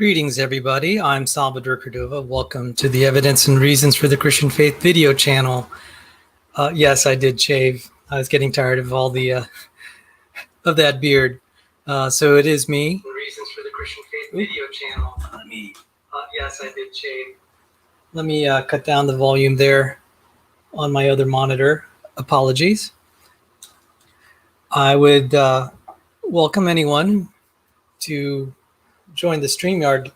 Greetings, everybody. I'm Salvador Cordova. Welcome to the Evidence and Reasons for the Christian Faith video channel. Yes, I did shave. I was getting tired of all the of that beard. So it is me. Reasons for the Christian Faith video channel. Yes, I did shave. Let me cut down the volume there on my other monitor. Apologies. I would welcome anyone to join the StreamYard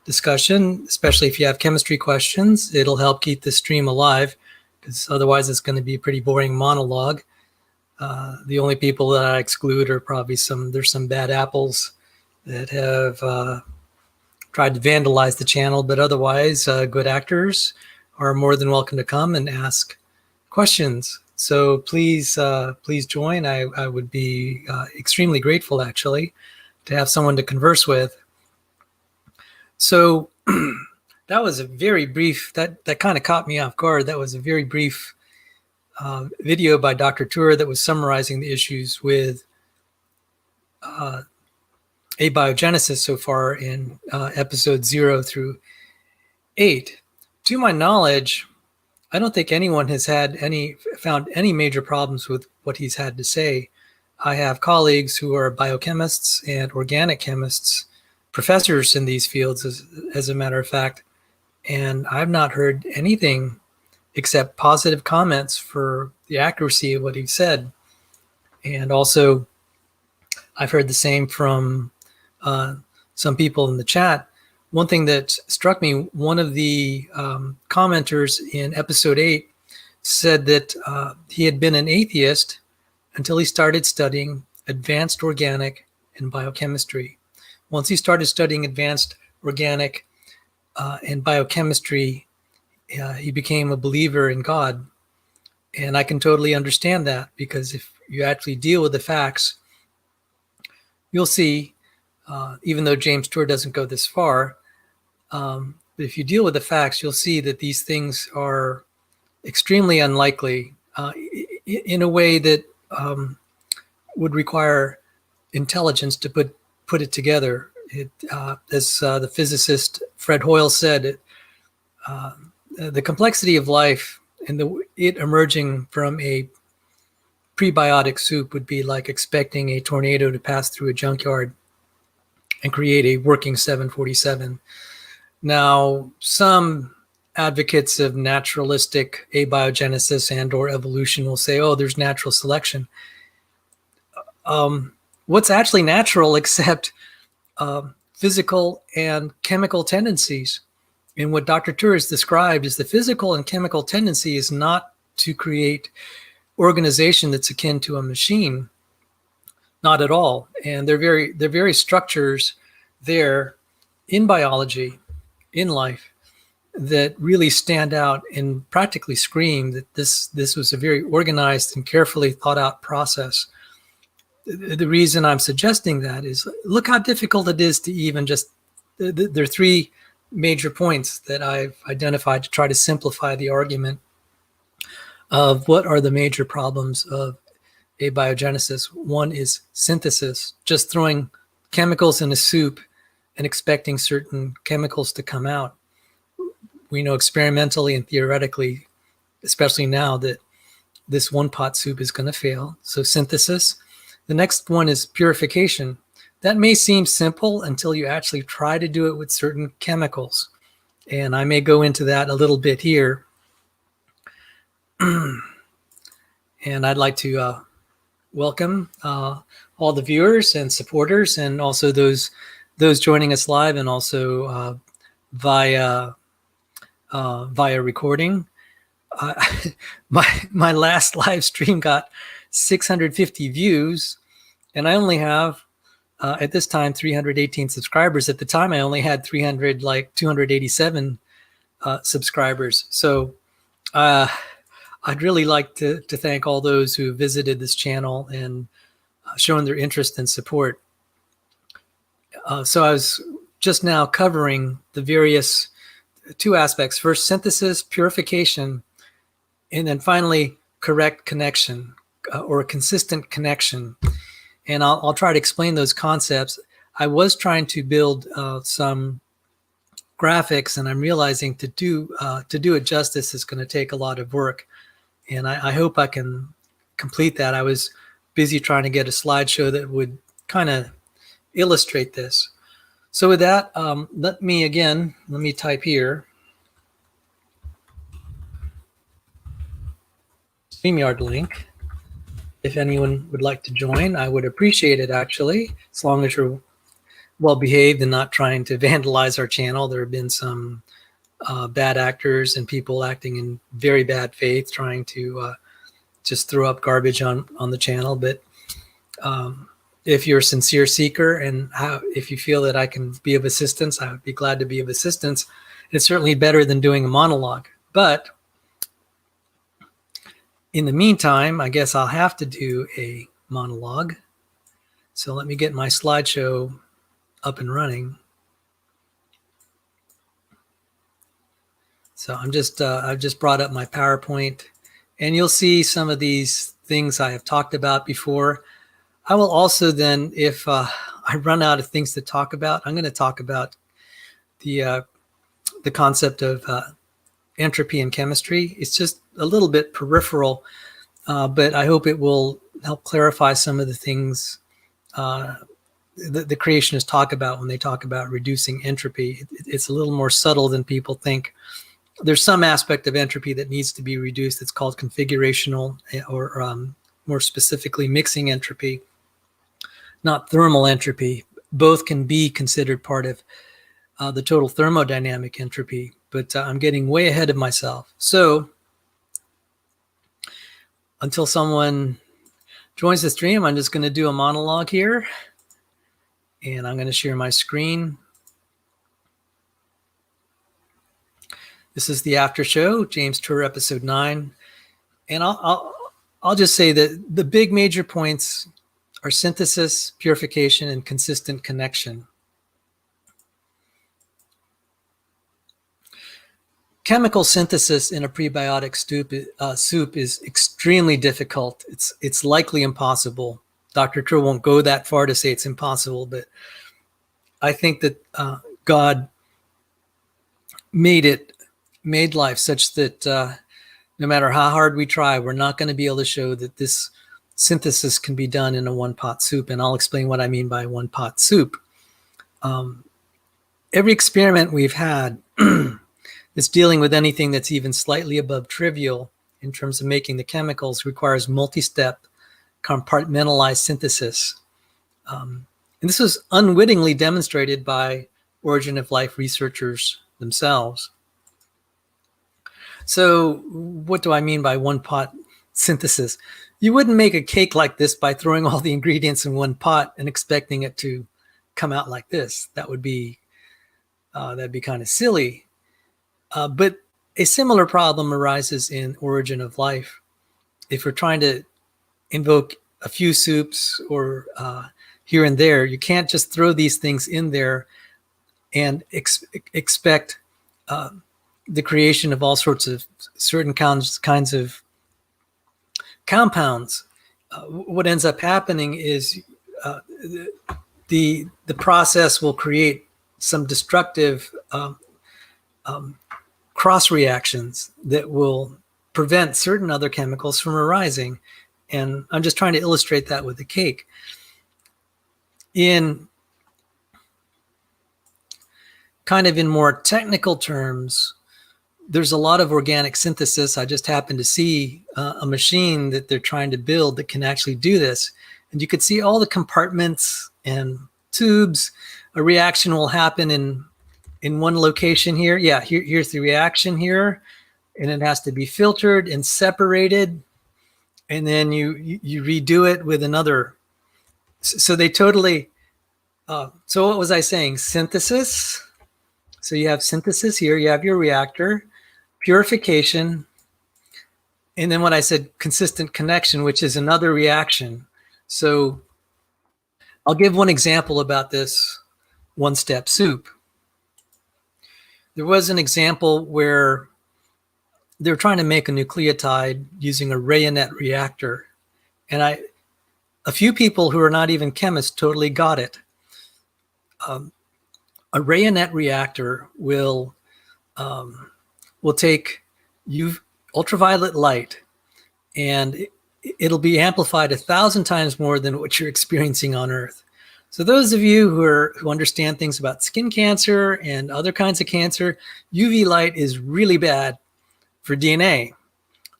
discussion, especially if you have chemistry questions. It'll help keep the stream alive, because otherwise it's going to be a pretty boring monologue. The only people that I exclude are probably there's some bad apples that have tried to vandalize the channel, but otherwise good actors are more than welcome to come and ask questions. So please join. I would be extremely grateful, actually, to have someone to converse with. So that was a very brief, that kind of caught me off guard. That was a very brief video by Dr. Tour that was summarizing the issues with abiogenesis so far in episodes 0 through 8. To my knowledge, I don't think anyone has found any major problems with what he's had to say. I have colleagues who are biochemists and organic chemists, professors in these fields, as a matter of fact, and I've not heard anything except positive comments for the accuracy of what he said. And also, I've heard the same from some people in the chat. One thing that struck me, one of the commenters in episode 8 said that he had been an atheist until he started studying advanced organic and biochemistry. Once he started studying advanced organic and biochemistry, he became a believer in God. And I can totally understand that, because if you actually deal with the facts, you'll see, even though James Tour doesn't go this far, but if you deal with the facts, you'll see that these things are extremely unlikely in a way that would require intelligence to put it together. As the physicist Fred Hoyle said, the complexity of life and it emerging from a prebiotic soup would be like expecting a tornado to pass through a junkyard and create a working 747. Now, some advocates of naturalistic abiogenesis and or evolution will say, oh, there's natural selection. What's actually natural except physical and chemical tendencies? And what Dr. Tour has described is the physical and chemical tendency is not to create organization that's akin to a machine, not at all. And they're very structures there in biology, in life, that really stand out and practically scream that this was a very organized and carefully thought out process. The reason I'm suggesting that is, look how difficult it is to even just, there are three major points that I've identified to try to simplify the argument of what are the major problems of abiogenesis. One is synthesis, just throwing chemicals in a soup and expecting certain chemicals to come out. We know experimentally and theoretically, especially now, that this one pot soup is going to fail. So synthesis. The next one is purification. That may seem simple until you actually try to do it with certain chemicals. And I may go into that a little bit here. And I'd like to welcome all the viewers and supporters, and also those joining us live and also via recording. My last live stream got 650 views, and I only have at this time 318 subscribers. At the time, I only had 287 subscribers. So I'd really like to thank all those who visited this channel and shown their interest and support. So I was just now covering the various two aspects: first, synthesis, purification, and then finally, correct connection or a consistent connection. And I'll try to explain those concepts. I was trying to build some graphics, and I'm realizing to do it justice is going to take a lot of work, and I hope I can complete that. I was busy trying to get a slideshow that would kind of illustrate this. So with that, let me type here, StreamYard link. If anyone would like to join, I would appreciate it, actually, as long as you're well behaved and not trying to vandalize our channel. There have been some bad actors and people acting in very bad faith, trying to just throw up garbage on the channel. But if you're a sincere seeker and if you feel that I can be of assistance, I would be glad to be of assistance. It's certainly better than doing a monologue. But in the meantime, I guess I'll have to do a monologue. So let me get my slideshow up and running. So I've just brought up my PowerPoint, and you'll see some of these things I have talked about before. I will also then, if I run out of things to talk about, I'm going to talk about the concept of entropy in chemistry. It's just a little bit peripheral, but I hope it will help clarify some of the things the creationists talk about when they talk about reducing entropy. It's a little more subtle than people think. There's some aspect of entropy that needs to be reduced. It's called configurational, or more specifically mixing entropy, not thermal entropy. Both can be considered part of the total thermodynamic entropy, but I'm getting way ahead of myself. So until someone joins the stream, I'm just going to do a monologue here, and I'm going to share my screen. This is the After Show, James Tour, episode 9. And I'll just say that the big major points are synthesis, purification, and consistent connection. Chemical synthesis in a prebiotic soup is extremely difficult. It's likely impossible. Dr. Tour won't go that far to say it's impossible, but I think that God made life such that no matter how hard we try, we're not going to be able to show that this synthesis can be done in a one-pot soup. And I'll explain what I mean by one-pot soup. Every experiment we've had that's dealing with anything that's even slightly above trivial in terms of making the chemicals requires multi-step compartmentalized synthesis. And this was unwittingly demonstrated by origin of life researchers themselves. So what do I mean by one pot synthesis? You wouldn't make a cake like this by throwing all the ingredients in one pot and expecting it to come out like this. That would be that'd be kind of silly. But a similar problem arises in origin of life. If we're trying to invoke a few soups or here and there, you can't just throw these things in there and expect the creation of all sorts of certain kinds of compounds. What ends up happening is the process will create some destructive cross reactions that will prevent certain other chemicals from arising. And I'm just trying to illustrate that with the cake. In more technical terms, there's a lot of organic synthesis. I just happened to see a machine that they're trying to build that can actually do this. And you could see all the compartments and tubes. A reaction will happen in one location here. Yeah, here's the reaction here. And it has to be filtered and separated. And then you redo it with another. So they totally, so what was I saying? Synthesis. So you have synthesis here, you have your reactor, purification, and then what I said, consistent connection, which is another reaction. So I'll give one example about this one-step soup. There was an example where they're trying to make a nucleotide using a rayonette reactor. And a few people who are not even chemists totally got it. A rayonette reactor will take ultraviolet light, and it'll be amplified 1,000 times more than what you're experiencing on Earth. So those of you who understand things about skin cancer and other kinds of cancer, UV light is really bad for DNA.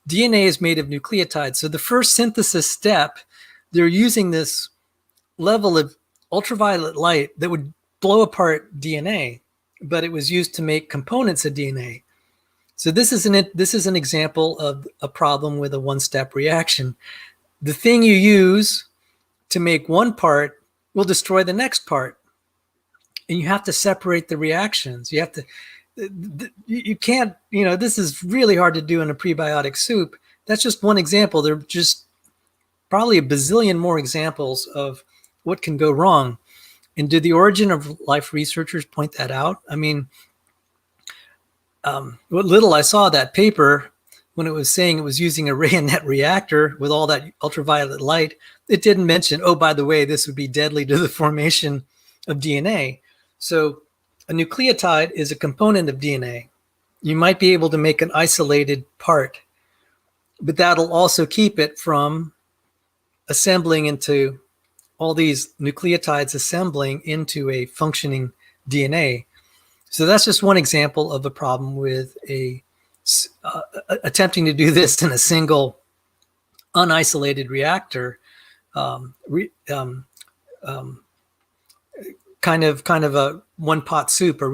DNA is made of nucleotides. So the first synthesis step, they're using this level of ultraviolet light that would blow apart DNA, but it was used to make components of DNA. So this is an example of a problem with a one-step reaction. The thing you use to make one part will destroy the next part, and you have to separate the reactions. You have to, you can't, this is really hard to do in a prebiotic soup. That's just one example. There are just probably a bazillion more examples of what can go wrong. And do the origin of life researchers point that out? I mean, what little I saw that paper, when it was saying it was using a rayonette reactor with all that ultraviolet light, it didn't mention, oh, by the way, this would be deadly to the formation of DNA. So a nucleotide is a component of DNA. You might be able to make an isolated part, but that'll also keep it from assembling into all these nucleotides assembling into a functioning DNA. So that's just one example of a problem with attempting to do this in a single unisolated reactor, kind of a one-pot soup, a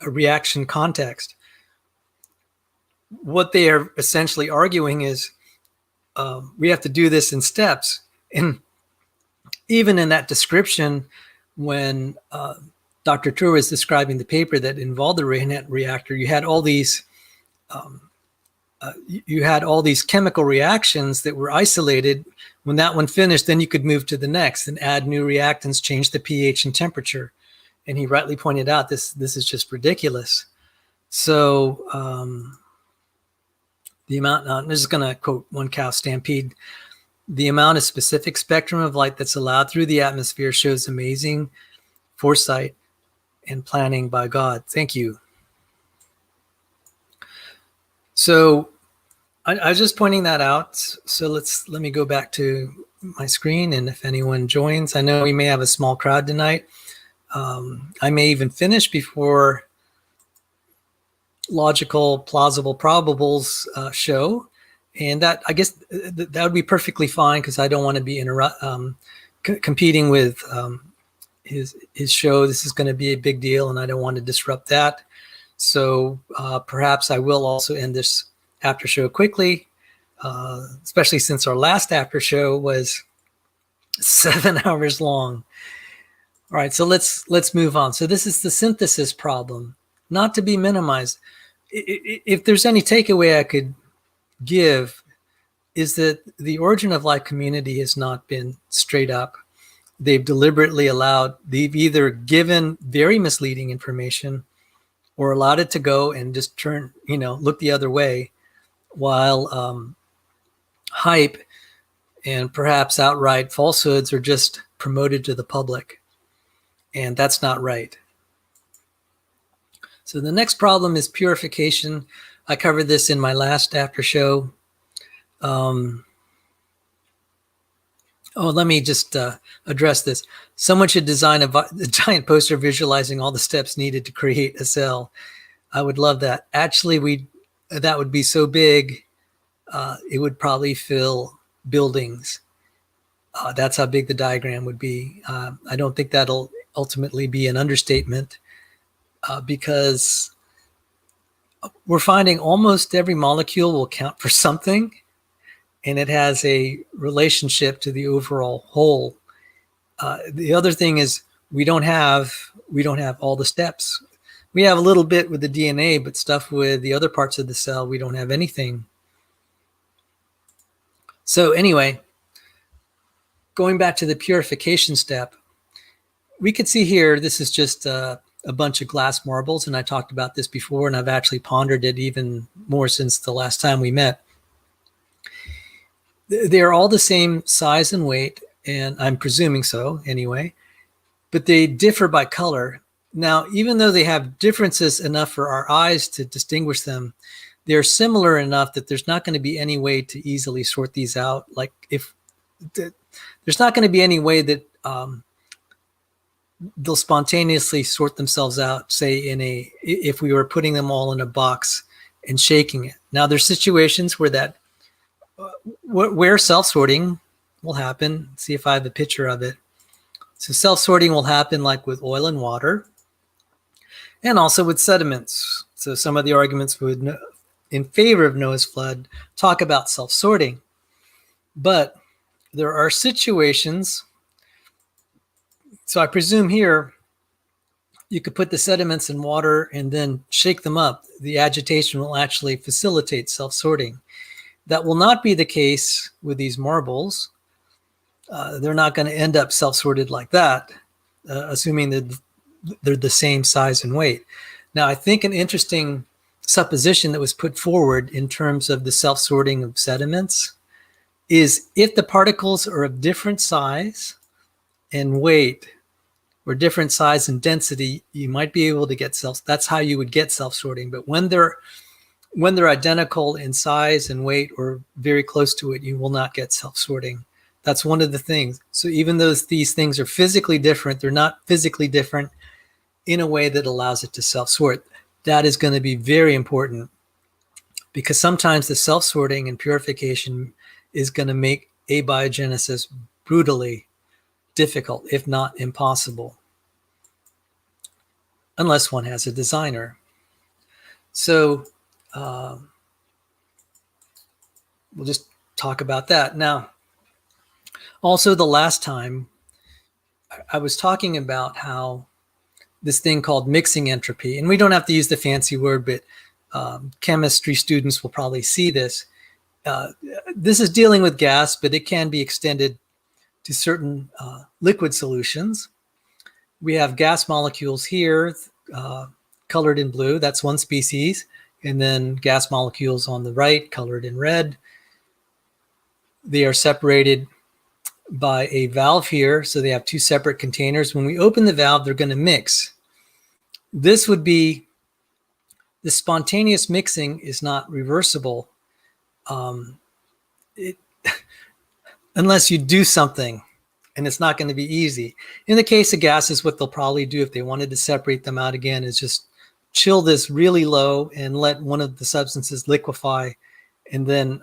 reaction context. What they are essentially arguing is we have to do this in steps. And even in that description, when Dr. True was describing the paper that involved the rayonette reactor, you had all these chemical reactions that were isolated. When that one finished, then you could move to the next and add new reactants, change the pH and temperature. And he rightly pointed out this is just ridiculous. So the amount, I'm just going to quote one cow stampede. The amount of specific spectrum of light that's allowed through the atmosphere shows amazing foresight and planning by God. Thank you. So I was just pointing that out. So let me go back to my screen, and if anyone joins, I know we may have a small crowd tonight. I may even finish before logical, plausible probables show, and that, I guess that would be perfectly fine, because I don't want to be competing with his show. This is going to be a big deal, and I don't want to disrupt that. So perhaps I will also end this after show quickly, especially since our last after show was 7 hours long. All right, so let's move on. So this is the synthesis problem, not to be minimized. If there's any takeaway I could give, is that the origin of life community has not been straight up. They've deliberately they've either given very misleading information or allowed it to go and just look the other way, while hype and perhaps outright falsehoods are just promoted to the public. And that's not right. So the next problem is purification. I covered this in my last after show. Let me just address this. Someone should design a giant poster visualizing all the steps needed to create a cell. I would love that. Actually, that would be so big, it would probably fill buildings. That's how big the diagram would be. I don't think that'll ultimately be an understatement, because we're finding almost every molecule will count for something, and it has a relationship to the overall whole. The other thing is we don't have all the steps. We have a little bit with the DNA, but stuff with the other parts of the cell, we don't have anything. So anyway, going back to the purification step, we could see here, this is just a bunch of glass marbles, and I talked about this before, and I've actually pondered it even more since the last time we met. They're all the same size and weight, and I'm presuming so anyway, but they differ by color. Now, even though they have differences enough for our eyes to distinguish them, they're similar enough that there's not going to be any way to easily sort these out. Like there's not going to be any way that they'll spontaneously sort themselves out, say if we were putting them all in a box and shaking it. Now, there's situations where where self-sorting will happen. Let's see if I have a picture of it. So self-sorting will happen like with oil and water, and also with sediments. So some of the arguments in favor of Noah's flood talk about self-sorting. But there are situations, so I presume here, you could put the sediments in water and then shake them up. The agitation will actually facilitate self-sorting. That will not be the case with these marbles. They're not going to end up self-sorted like that, assuming that they're the same size and weight. Now, I think an interesting supposition that was put forward in terms of the self-sorting of sediments is if the particles are of different size and weight, or different size and density, you might be able to get that's how you would get self-sorting. But when they're identical in size and weight or very close to it, you will not get self-sorting. That's one of the things. So even though these things are physically different, they're not physically different in a way that allows it to self-sort. That is going to be very important, because sometimes the self-sorting and purification is going to make abiogenesis brutally difficult, if not impossible, unless one has a designer. So we'll just talk about that. Now, also the last time I was talking about how this thing called mixing entropy, and we don't have to use the fancy word, but chemistry students will probably see this. This is dealing with gas, but it can be extended to certain liquid solutions. We have gas molecules here, colored in blue. That's one species. And then gas molecules on the right, colored in red. They are separated by a valve here. So they have two separate containers. When we open the valve, they're going to mix. This would be, the spontaneous mixing is not reversible unless you do something, and it's not going to be easy. In the case of gases, what they'll probably do if they wanted to separate them out again is just chill this really low and let one of the substances liquefy, and then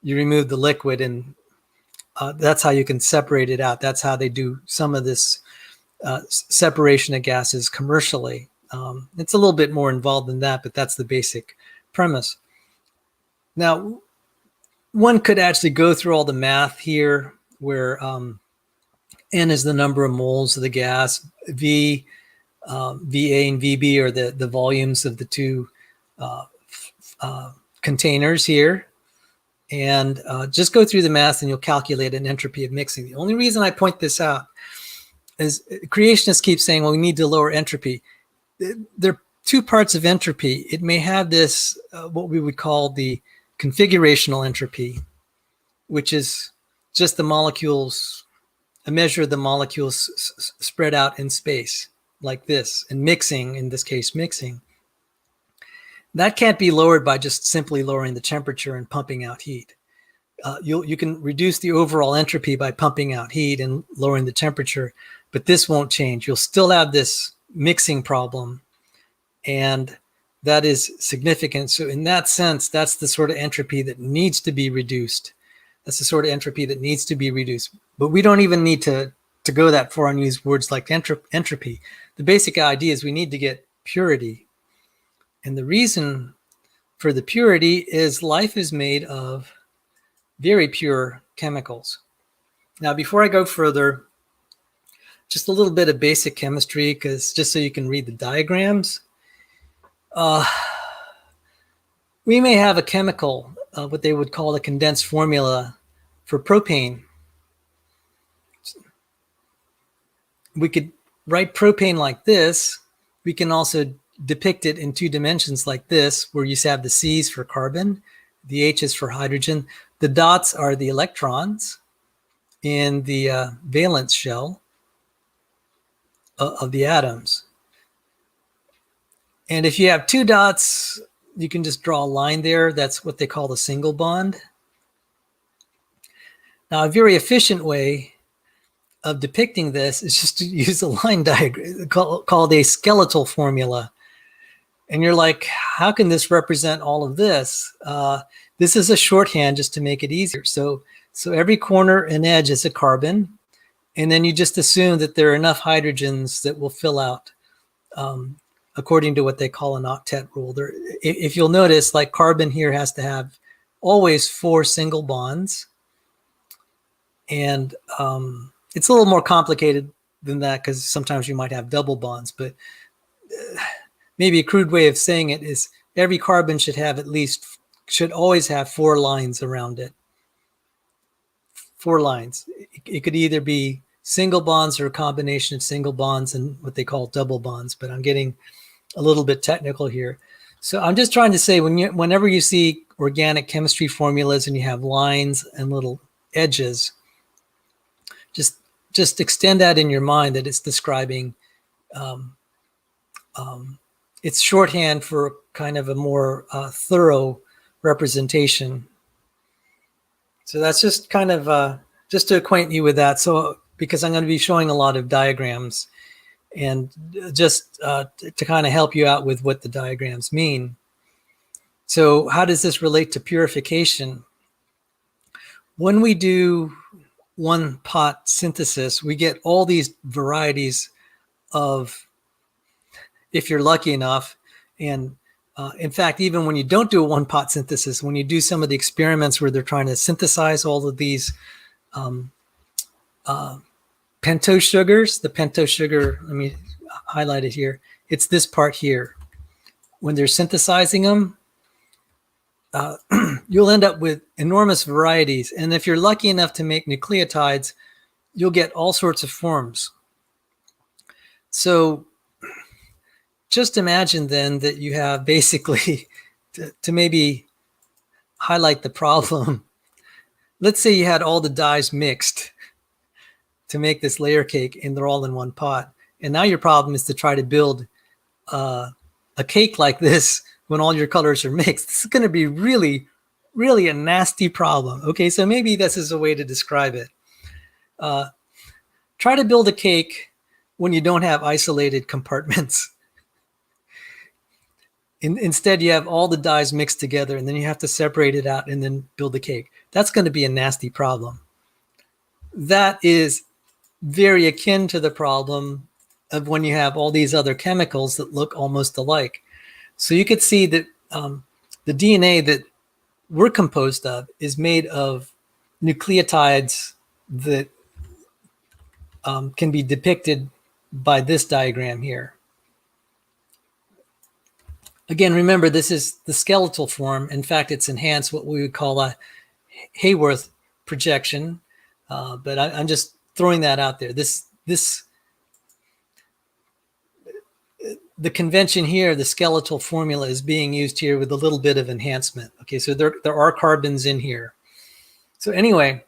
you remove the liquid, and that's how you can separate it out. That's how they do some of this separation of gases commercially. It's a little bit more involved than that, but that's the basic premise. Now, one could actually go through all the math here, where N is the number of moles of the gas, VA and VB are the volumes of the two containers here. And just go through the math and you'll calculate an entropy of mixing. The only reason I point this out is creationists keep saying, well, we need to lower entropy. There are two parts of entropy. It may have this, what we would call the configurational entropy, which is just the molecules, a measure of the molecules spread out in space like this, and mixing, in this case, mixing. That can't be lowered by just simply lowering the temperature and pumping out heat. You can reduce the overall entropy by pumping out heat and lowering the temperature, but this won't change. You'll still have this mixing problem, and that is significant. So in that sense, that's the sort of entropy that needs to be reduced. That's the sort of entropy that needs to be reduced. But we don't even need to go that far and use words like entropy. The basic idea is we need to get purity. And the reason for the purity is life is made of very pure chemicals. Now, before I go further, just a little bit of basic chemistry, because just so you can read the diagrams. We may have a chemical, what they would call a condensed formula for propane. We could write propane like this. We can also depict it in two dimensions like this, where you have the C's for carbon, the H's for hydrogen. The dots are the electrons in the valence shell. of the atoms. And if you have two dots, you can just draw a line there. That's what they call the single bond. Now, a very efficient way of depicting this is just to use a line diagram called a skeletal formula. And you're like, how can this represent all of this? This is a shorthand just to make it easier. So every corner and edge is a carbon. And then you just assume that there are enough hydrogens that will fill out according to what they call an octet rule. If you'll notice, like carbon here has to have always 4 single bonds. And it's a little more complicated than that because sometimes you might have double bonds. But maybe a crude way of saying it is every carbon should always have 4 lines around it. 4 lines. It could either be single bonds or a combination of single bonds and what they call double bonds, but I'm getting a little bit technical here. So I'm just trying to say whenever you see organic chemistry formulas and you have lines and little edges, just extend that in your mind that it's describing, it's shorthand for kind of a more thorough representation. So that's just kind of just to acquaint you with that. So because I'm going to be showing a lot of diagrams and just to kind of help you out with what the diagrams mean. So how does this relate to purification? When we do one pot synthesis, we get all these varieties of, if you're lucky enough, and in fact, even when you don't do a one pot synthesis, when you do some of the experiments where they're trying to synthesize all of these pentose sugars, the pentose sugar, let me highlight it here. It's this part here. When they're synthesizing them, you'll end up with enormous varieties. And if you're lucky enough to make nucleotides, you'll get all sorts of forms. So just imagine then that you have basically, to maybe highlight the problem, let's say you had all the dyes mixed to make this layer cake and they're all in one pot. And now your problem is to try to build a cake like this when all your colors are mixed. This is going to be really, really a nasty problem. Okay, so maybe this is a way to describe it. Try to build a cake when you don't have isolated compartments. Instead, you have all the dyes mixed together and then you have to separate it out and then build the cake. That's going to be a nasty problem. That is very akin to the problem of when you have all these other chemicals that look almost alike. So you could see that the DNA that we're composed of is made of nucleotides that can be depicted by this diagram here. Again, remember, this is the skeletal form. In fact, it's enhanced what we would call a Haworth projection. But I'm just throwing that out there. The convention here, the skeletal formula is being used here with a little bit of enhancement. Okay, so there are carbons in here. So anyway,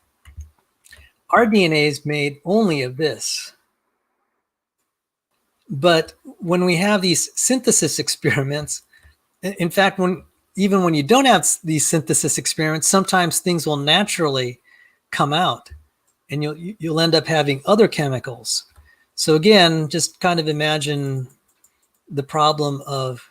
our DNA is made only of this. But when we have these synthesis experiments, in fact, even when you don't have these synthesis experiments, sometimes things will naturally come out and you'll end up having other chemicals. So again, just kind of imagine the problem of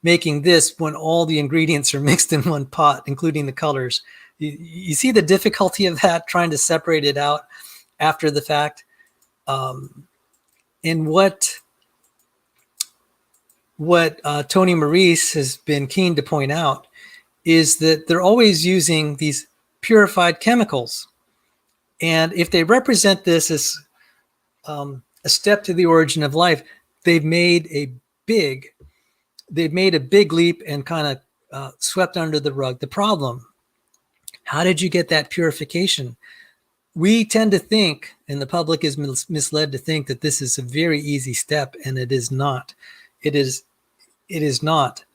making this when all the ingredients are mixed in one pot, including the colors. You see the difficulty of that, trying to separate it out after the fact. And what Tony Maurice has been keen to point out is that they're always using these purified chemicals. And if they represent this as a step to the origin of life, they've made a big leap and kind of swept under the rug the problem. How did you get that purification? We tend to think, and the public is misled to think, that this is a very easy step, and it is not. It is not.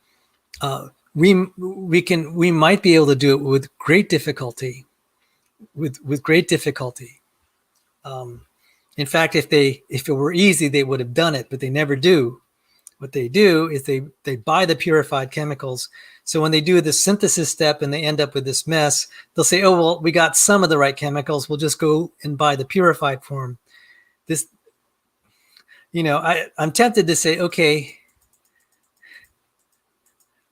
We might be able to do it with great difficulty. In In fact, if it were easy, they would have done it, but they never do. What they do is they buy the purified chemicals. So when they do the synthesis step and they end up with this mess, they'll say, oh, well, we got some of the right chemicals. We'll just go and buy the purified form. This, I'm tempted to say, okay,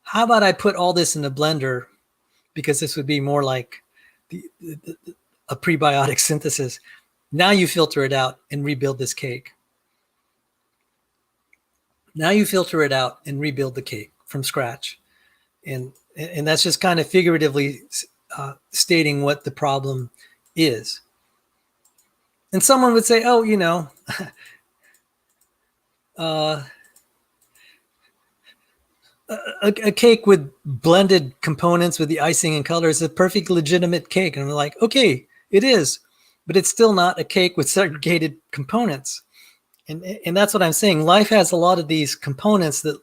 how about I put all this in a blender, because this would be more like a prebiotic synthesis. Now you filter it out and rebuild this cake. Now you filter it out and rebuild the cake from scratch. And that's just kind of figuratively stating what the problem is. And someone would say, oh, a cake with blended components with the icing and color is a perfect legitimate cake. And I'm like, okay, it is, but it's still not a cake with segregated components. And that's what I'm saying. Life has a lot of these components that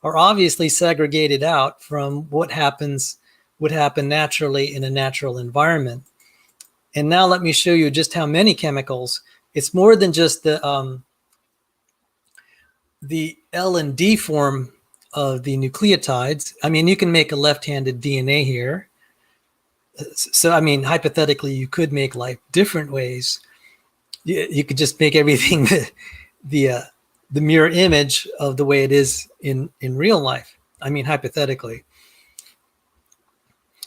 are obviously segregated out from what would happen naturally in a natural environment. And now let me show you just how many chemicals. It's more than just the L and D form of the nucleotides. I mean, you can make a left-handed DNA here. So, I mean, hypothetically, you could make life different ways. You could just make everything the mirror image of the way it is in real life. I mean, hypothetically.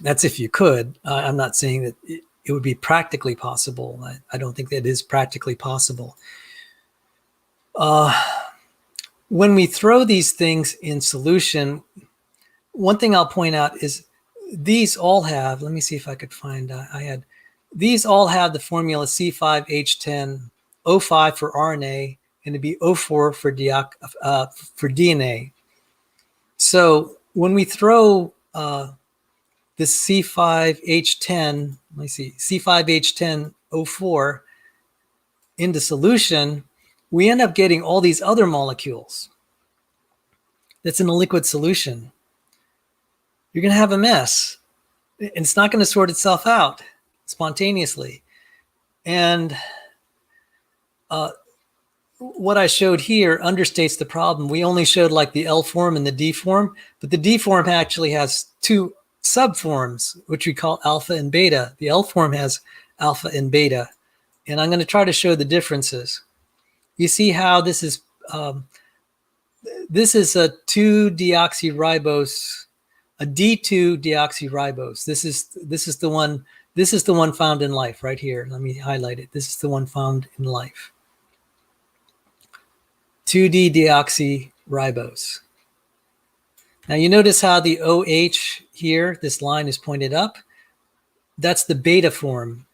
That's if you could. I'm not saying that it would be practically possible. I don't think that it is practically possible. When we throw these things in solution, one thing I'll point out is these all have, let me see if I could find, these all have the formula C5H10O5 for RNA, and it'd be O4 for DNA. So when we throw this C5H10, let me see, C5H10O4 into solution, we end up getting all these other molecules that's in a liquid solution. You're going to have a mess. And it's not going to sort itself out spontaneously. And what I showed here understates the problem. We only showed like the L form and the D form, but the D form actually has two subforms, which we call alpha and beta. The L form has alpha and beta. And I'm going to try to show the differences. You see how this is a 2-deoxyribose, a D2-deoxyribose. This is the one found in life right here. Let me highlight it. This is the one found in life. 2-deoxyribose. Now you notice how the OH here, this line is pointed up. That's the beta form.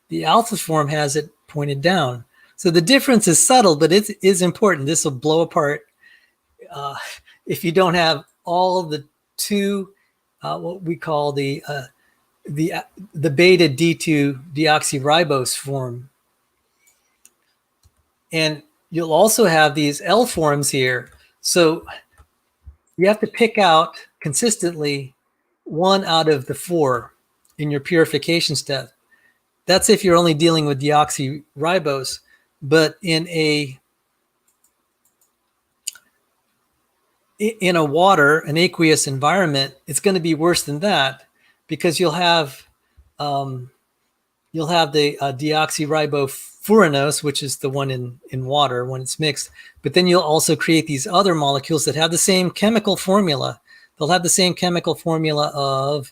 The alpha form has it pointed down. So the difference is subtle, but it is important. This will blow apart if you don't have all the two, what we call the beta D2 deoxyribose form. And you'll also have these L forms here. So you have to pick out consistently one out of the four in your purification step. That's if you're only dealing with deoxyribose. But in a water, an aqueous environment, it's going to be worse than that, because you'll have the deoxyribofuranose, which is the one in water when it's mixed. But then you'll also create these other molecules that have the same chemical formula. They'll have the same chemical formula of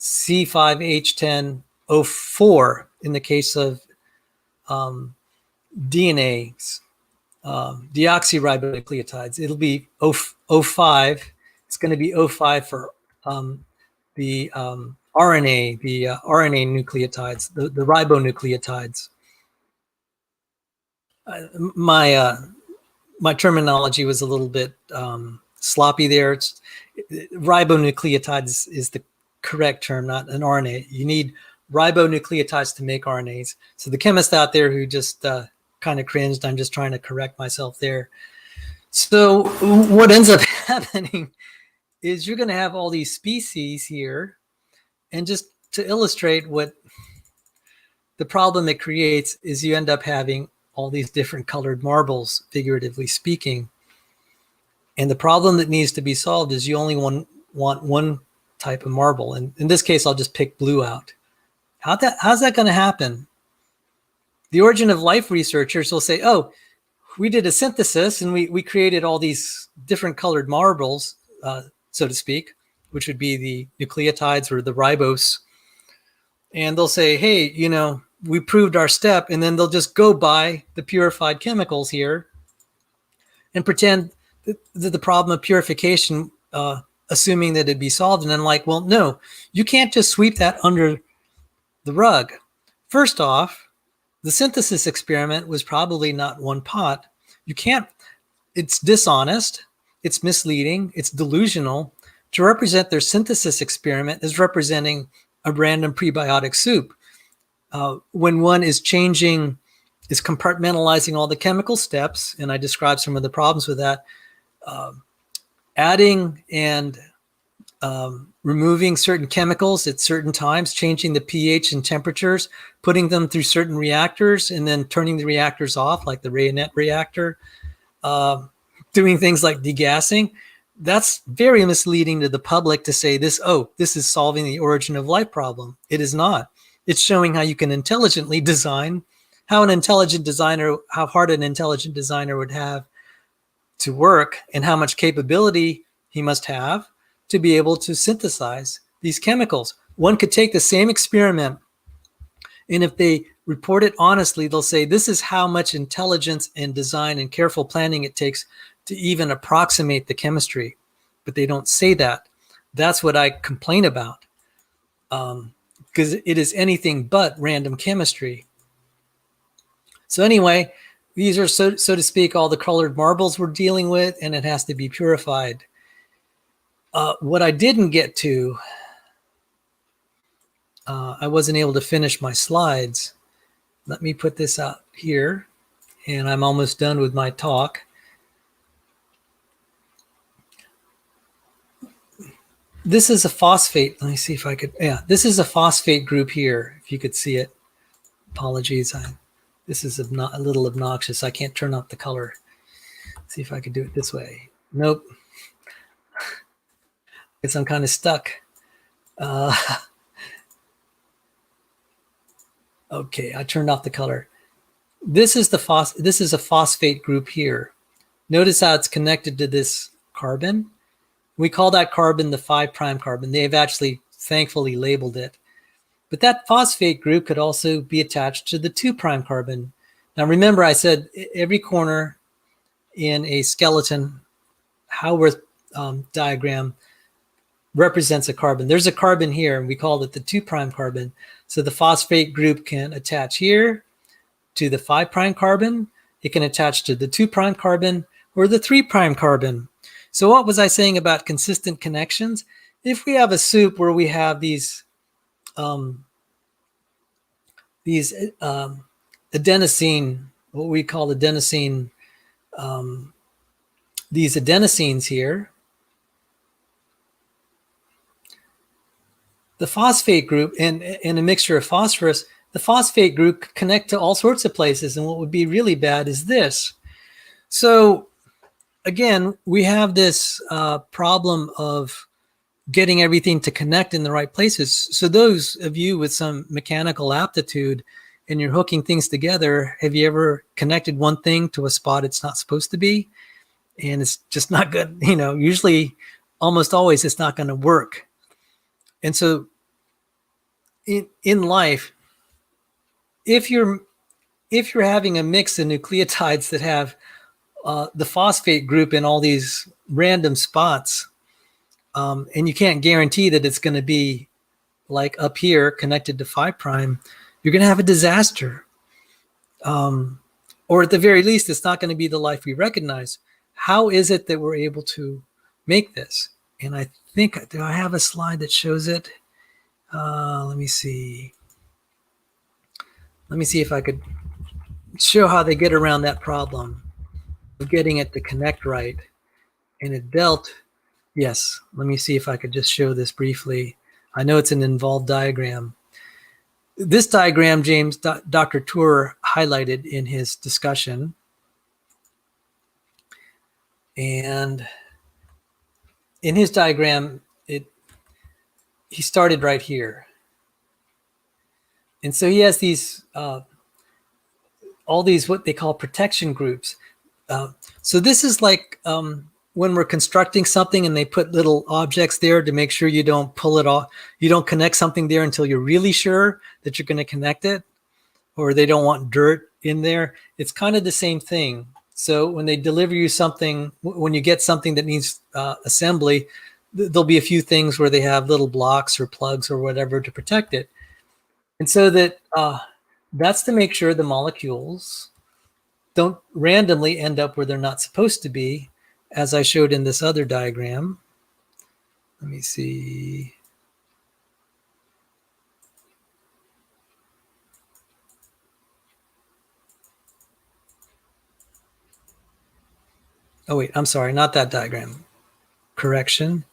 C5H10O4 in the case of DNAs, deoxyribonucleotides. It'll be O5. It's going to be O5 for the RNA, the RNA nucleotides, the ribonucleotides. My terminology was a little bit sloppy there. Ribonucleotides is the correct term, not an RNA. You need ribonucleotides to make RNAs. So the chemist out there who just kind of cringed, I'm just trying to correct myself there. So what ends up happening is you're going to have all these species here. And just to illustrate what the problem it creates is you end up having all these different colored marbles, figuratively speaking. And the problem that needs to be solved is you only want one type of marble. And in this case, I'll just pick blue out. How's that going to happen? The origin of life researchers will say, oh, we did a synthesis and we created all these different colored marbles, so to speak, which would be the nucleotides or the ribose. And they'll say, hey, we proved our step. And then they'll just go buy the purified chemicals here and pretend that the problem of purification, assuming that it'd be solved. And I'm like, well, no, you can't just sweep that under the rug. First off, the synthesis experiment was probably not one pot. You can't, it's dishonest, it's misleading, it's delusional to represent their synthesis experiment as representing a random prebiotic soup. When one is compartmentalizing all the chemical steps, and I described some of the problems with that, adding and removing certain chemicals at certain times, changing the pH and temperatures, putting them through certain reactors, and then turning the reactors off, like the Rayonette reactor, doing things like degassing. That's very misleading to the public to say this is solving the origin of life problem. It is not. It's showing how you can intelligently design, how hard an intelligent designer would have to work, and how much capability he must have to be able to synthesize these chemicals. One could take the same experiment, and if they report it honestly, they'll say this is how much intelligence and design and careful planning it takes to even approximate the chemistry. But they don't say that. That's what I complain about, because it is anything but random chemistry. So anyway, these are, so to speak, all the colored marbles we're dealing with, and it has to be purified. What I didn't get to, I wasn't able to finish my slides. Let me put this out here, and I'm almost done with my talk. This is a phosphate. Let me see if I could. Yeah, this is a phosphate group here, if you could see it. Apologies. This is a little obnoxious. I can't turn off the color. Let's see if I could do it this way. Nope. Guess I'm kind of stuck. Okay, I turned off the color. This is a phosphate group here. Notice how it's connected to this carbon. We call that carbon the 5' carbon. They've actually thankfully labeled it. But that phosphate group could also be attached to the 2' carbon. Now remember, I said every corner in a skeleton Howarth diagram represents a carbon. There's a carbon here, and we call it the 2' carbon. So the phosphate group can attach here to the 5' carbon. It can attach to the 2' carbon or the 3' carbon. So what was I saying about consistent connections? If we have a soup where we have these adenosine, what we call adenosine, these adenosines here, the phosphate group and a mixture of phosphorus, the phosphate group connect to all sorts of places. And what would be really bad is this. So again, we have this problem of getting everything to connect in the right places. So those of you with some mechanical aptitude and you're hooking things together, have you ever connected one thing to a spot it's not supposed to be? And it's just not good. Usually, almost always, it's not going to work. And so in life, if you're having a mix of nucleotides that have the phosphate group in all these random spots, and you can't guarantee that it's going to be like up here connected to 5', you're going to have a disaster. Or at the very least, it's not going to be the life we recognize. How is it that we're able to make this? And I think, do I have a slide that shows it? Let me see. Let me see if I could show how they get around that problem of getting it to connect right. And it dealt, yes, let me see if I could just show this briefly. I know it's an involved diagram. This diagram, Dr. Tour highlighted in his discussion. And in his diagram, he started right here. And so he has these, all these what they call protection groups. So this is like when we're constructing something and they put little objects there to make sure you don't pull it off. You don't connect something there until you're really sure that you're going to connect it, or they don't want dirt in there. It's kind of the same thing. So when they deliver you something, when you get something that needs assembly, there'll be a few things where they have little blocks or plugs or whatever to protect it. And so that that's to make sure the molecules don't randomly end up where they're not supposed to be, as I showed in this other diagram. Let me see. Oh wait, I'm sorry, not that diagram. Correction.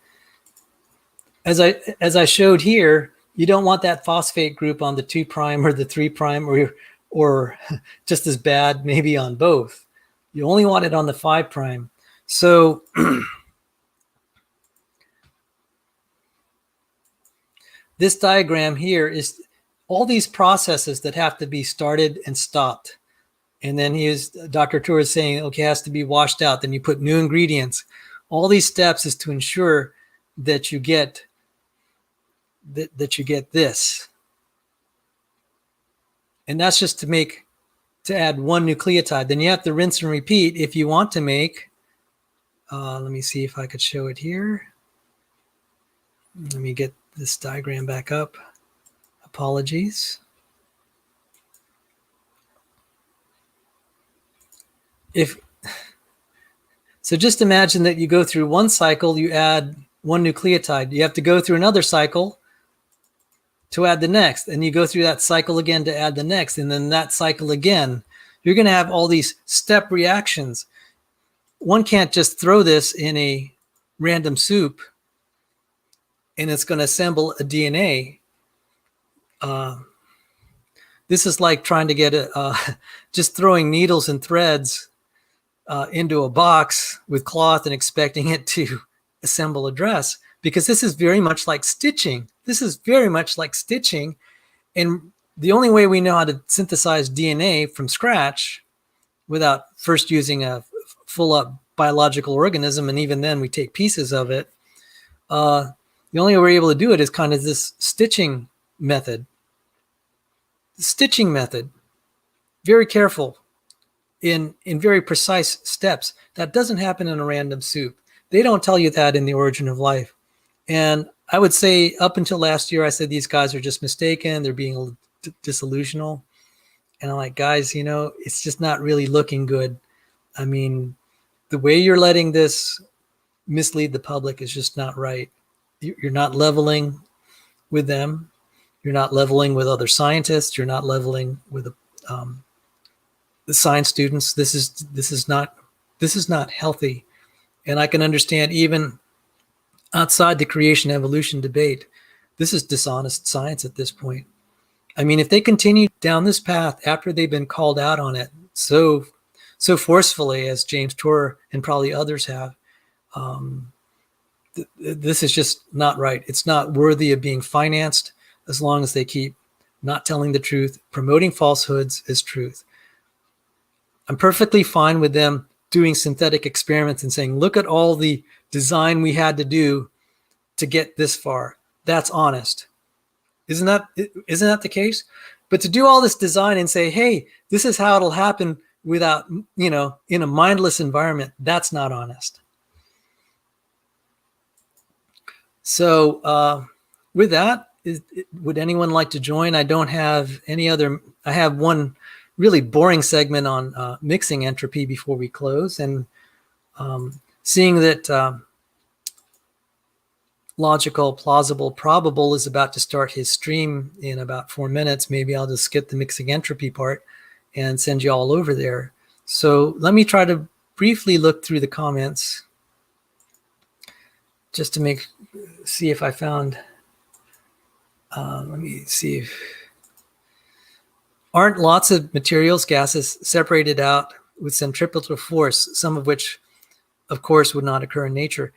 As I showed here, you don't want that phosphate group on the 2' or the 3' or just as bad maybe on both. You only want it on the 5'. So this diagram here is all these processes that have to be started and stopped. And then Dr. Tour is saying, okay, it has to be washed out. Then you put new ingredients. All these steps is to ensure that you get this. And that's just to add one nucleotide. Then you have to rinse and repeat if you want to make, let me see if I could show it here. Let me get this diagram back up. Apologies. So just imagine that you go through one cycle, you add one nucleotide. You have to go through another cycle to add the next, and you go through that cycle again to add the next, and then that cycle again. You're going to have all these step reactions. One can't just throw this in a random soup and it's going to assemble a DNA. This is like trying to get just throwing needles and threads into a box with cloth and expecting it to assemble a dress, because this is very much like stitching. This is very much like stitching. And the only way we know how to synthesize DNA from scratch without first using a full up biological organism, and even then we take pieces of it, the only way we're able to do it is kind of this stitching method. The stitching method, very careful in very precise steps. That doesn't happen in a random soup. They don't tell you that in The Origin of Life. And I would say up until last year, I said these guys are just mistaken. They're being a little disillusional. And I'm like, guys, you know, it's just not really looking good. I mean, the way you're letting this mislead the public is just not right. You're not leveling with them. You're not leveling with other scientists. You're not leveling with the science students. This is not healthy. And I can understand even outside the creation evolution debate, this is dishonest science at this point. I mean, if they continue down this path after they've been called out on it so forcefully as James Tour and probably others have, this is just not right. It's not worthy of being financed as long as they keep not telling the truth, promoting falsehoods as truth. I'm perfectly fine with them doing synthetic experiments and saying, look at all the design we had to do to get this far. That's honest. Isn't that the case? But to do all this design and say, hey, this is how it'll happen without, in a mindless environment, that's not honest. So with that, would anyone like to join? I don't have any other. I have one really boring segment on mixing entropy before we close. And seeing that Logical, Plausible, Probable is about to start his stream in about 4 minutes, maybe I'll just skip the mixing entropy part and send you all over there. So let me try to briefly look through the comments just to see if I found, let me see if, Aren't lots of materials, gases, separated out with centripetal force, some of which, of course, would not occur in nature?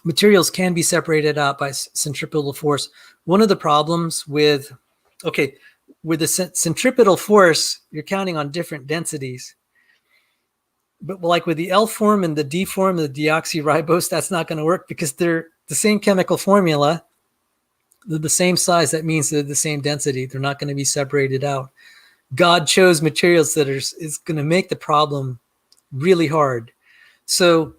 Materials can be separated out by centripetal force. One of the problems with the centripetal force, you're counting on different densities. But like with the L form and the D form, the deoxyribose, that's not going to work because they're the same chemical formula. They're the same size. That means they're the same density. They're not going to be separated out. God chose materials that is going to make the problem really hard. So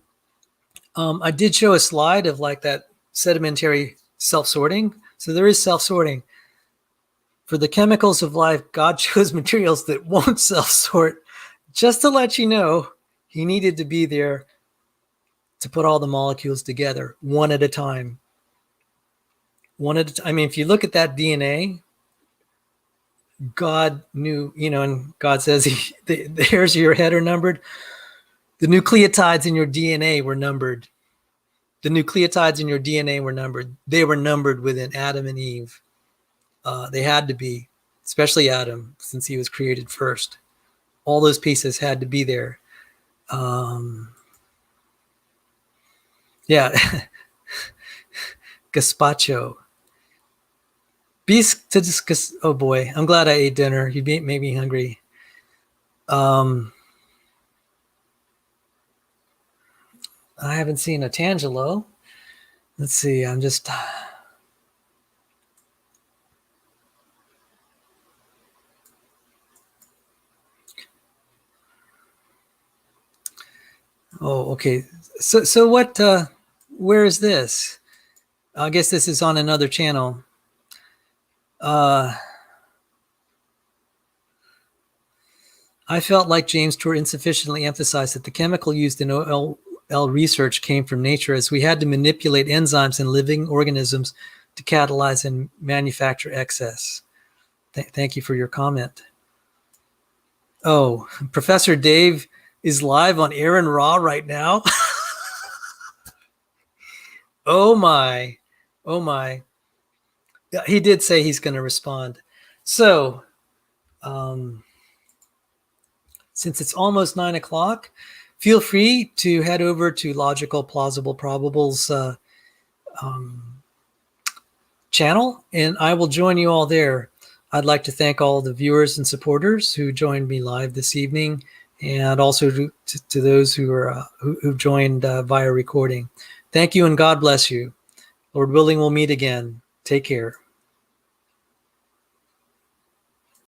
I did show a slide of like that sedimentary self-sorting. So there is self-sorting. For the chemicals of life, God chose materials that won't self-sort. Just to let you know, he needed to be there to put all the molecules together one at a time. I mean, if you look at that DNA, God knew, and God says, the hairs of your head are numbered. The nucleotides in your DNA were numbered. The nucleotides in your DNA were numbered. They were numbered within Adam and Eve. They had to be, especially Adam, since he was created first. All those pieces had to be there. Yeah. Gazpacho. Beast to discuss. Oh boy, I'm glad I ate dinner. You made me hungry. I haven't seen a Tangelo. Let's see. I'm just. Oh, okay. So what? Where is this? I guess this is on another channel. I felt like James Tour insufficiently emphasized that the chemical used in OL research came from nature, as we had to manipulate enzymes in living organisms to catalyze and manufacture excess. Thank you for your comment. Oh, Professor Dave is live on Aaron Raw right now. Oh my. He did say he's going to respond. So, since it's almost 9 o'clock, feel free to head over to Logical Plausible Probables channel, and I will join you all there. I'd like to thank all the viewers and supporters who joined me live this evening, and also to those who joined via recording. Thank you, and God bless you. Lord willing, we'll meet again. Take care.